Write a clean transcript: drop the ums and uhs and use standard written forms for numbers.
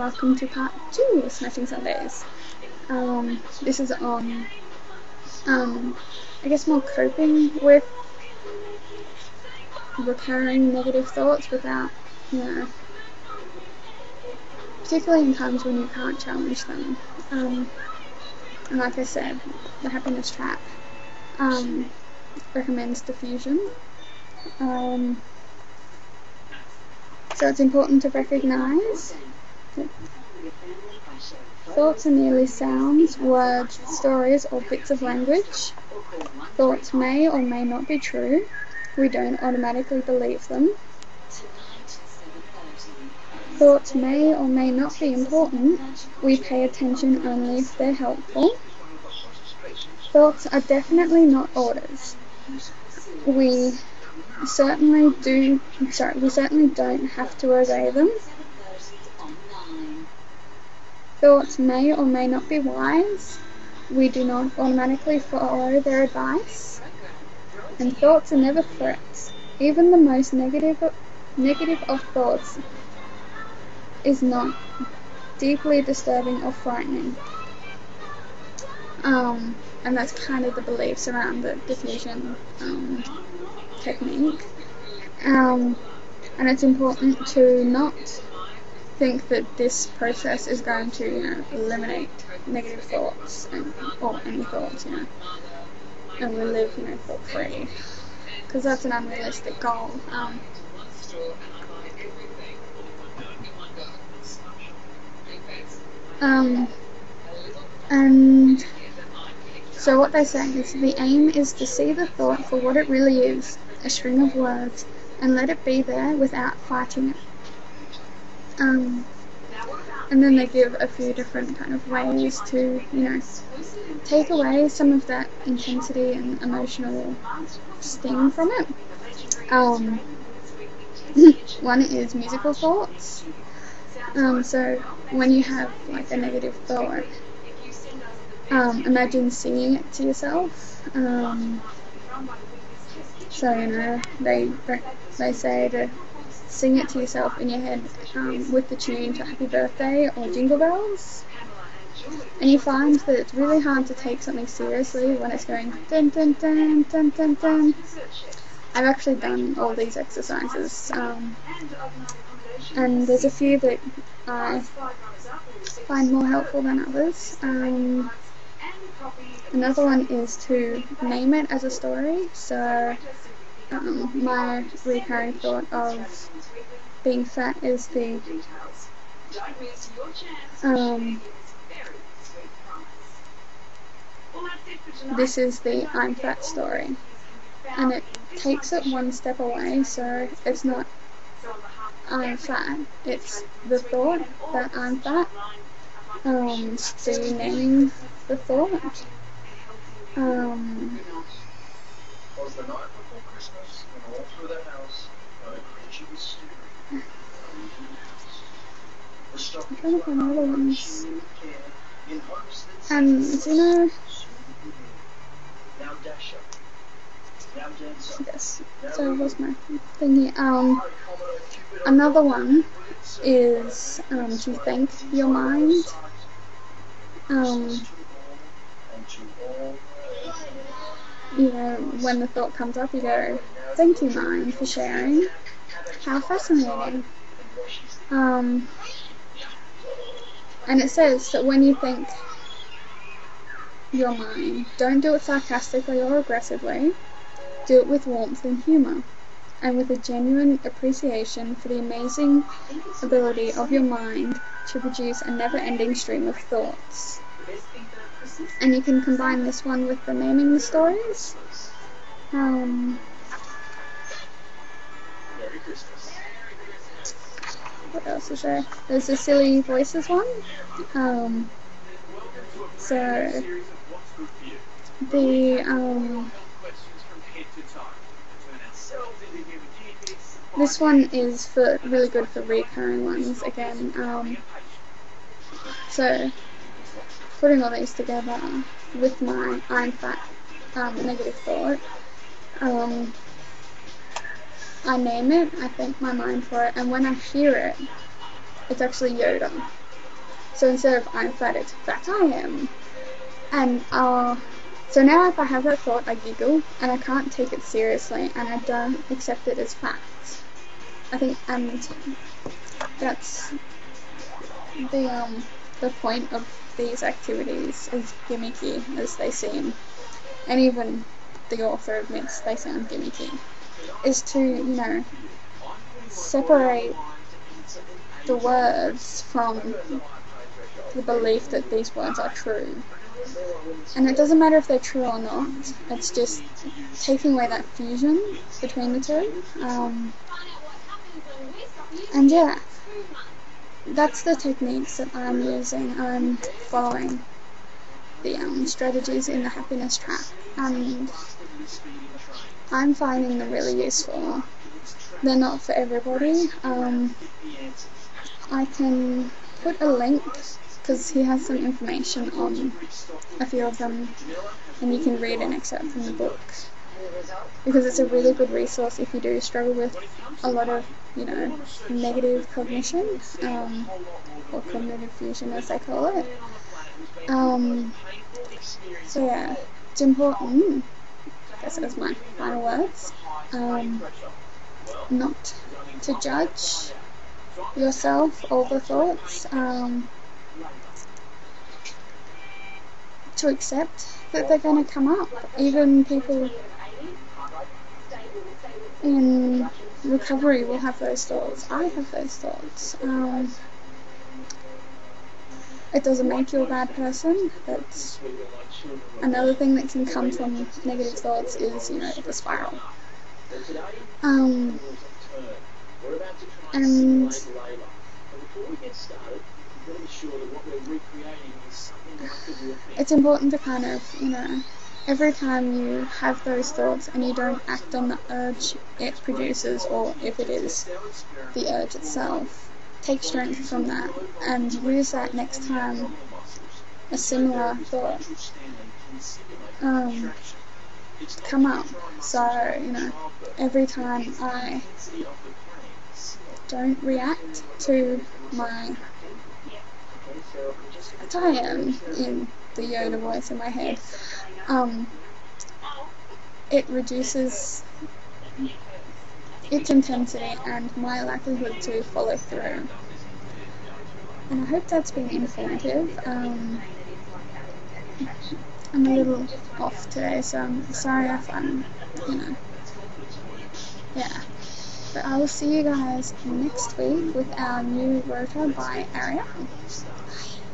welcome to part 2 of Smashing Sundays. This is on, I guess more coping with recurring negative thoughts without, particularly in times when you can't challenge them. And like I said, the happiness trap recommends diffusion. So it's important to recognise that thoughts are merely sounds, words, stories, or bits of language. Thoughts may or may not be true. We don't automatically believe them. Thoughts may or may not be important. We pay attention only if they're helpful. Thoughts are definitely not orders. We certainly don't have to obey them. Thoughts may or may not be wise. We do not automatically follow their advice. And thoughts are never threats. Even the most negative of thoughts is not deeply disturbing or frightening. And that's kind of the beliefs around the diffusion technique. And it's important to not think that this process is going to, eliminate negative thoughts or any thoughts, and we live, thought-free, because that's an unrealistic goal. And so what they say is the aim is to see the thought for what it really is, a string of words, and let it be there without fighting it. And then they give a few different kind of ways to, take away some of that intensity and emotional sting from it. One is musical thoughts. So when you have like a negative thought, imagine singing it to yourself. So they say to sing it to yourself in your head with the tune to Happy Birthday or Jingle Bells. And you find that it's really hard to take something seriously when it's going dun dun dun dun dun dun. I've actually done all these exercises, and there's a few that I find more helpful than others. Another one is to name it as a story. So my recurring thought of being fat is this is the I'm fat story, and it takes it one step away, so it's not I'm fat, it's the thought that I'm fat. So you're naming the thought. Was the night before Christmas, when all through the house, not a creature was stirring. The stocking I'm trying to find other ones. in hopes that And now dash up, now dance up. yes. So what's my thing here? Another one is to thank your mind. When the thought comes up, you go, thank you, mind, for sharing. How fascinating. And it says that when you thank your mind, don't do it sarcastically or aggressively. Do it with warmth and humour, and with a genuine appreciation for the amazing ability of your mind to produce a never-ending stream of thoughts. And you can combine this one with the naming the stories. What else is there? There's the silly voices one. So the this one is really good for recurring ones again. So putting all these together with my I'm fat negative thought, I name it, I thank my mind for it, and when I hear it, it's actually Yoda. So instead of I'm fat, it's fat I am. And so now if I have that thought, I giggle, and I can't take it seriously, and I don't accept it as fact. I think, and that's the point of these activities, as gimmicky as they seem, and even the author admits they sound gimmicky, is to, you know, separate the words from the belief that these words are true. And it doesn't matter if they're true or not, it's just taking away that fusion between the two. And yeah, that's the techniques that I'm using. I'm following the strategies in the happiness trap, and I'm finding them really useful. They're not for everybody. I can put a link, because he has some information on a few of them, and you can read an excerpt from the book, because it's a really good resource if you do struggle with a lot of, you know, negative cognition, or cognitive fusion as they call it. So yeah, it's important, I guess that's my final words, not to judge yourself or the thoughts, to accept that they're going to come up. Even people in recovery will have those thoughts. I have those thoughts. It doesn't make you a bad person. That's another thing that can come from negative thoughts, is, you know, the spiral. And it's important to kind of, you know, every time you have those thoughts and you don't act on the urge it produces, or if it is the urge itself, take strength from that and use that next time a similar thought come up. So, you know, every time I don't react to my I am in the Yoda voice in my head, it reduces its intensity and my likelihood to follow through. And I hope that's been informative. I'm a little off today, so I'm sorry if I'm, you know, yeah. But I will see you guys next week with our new rota by Ariel. Bye.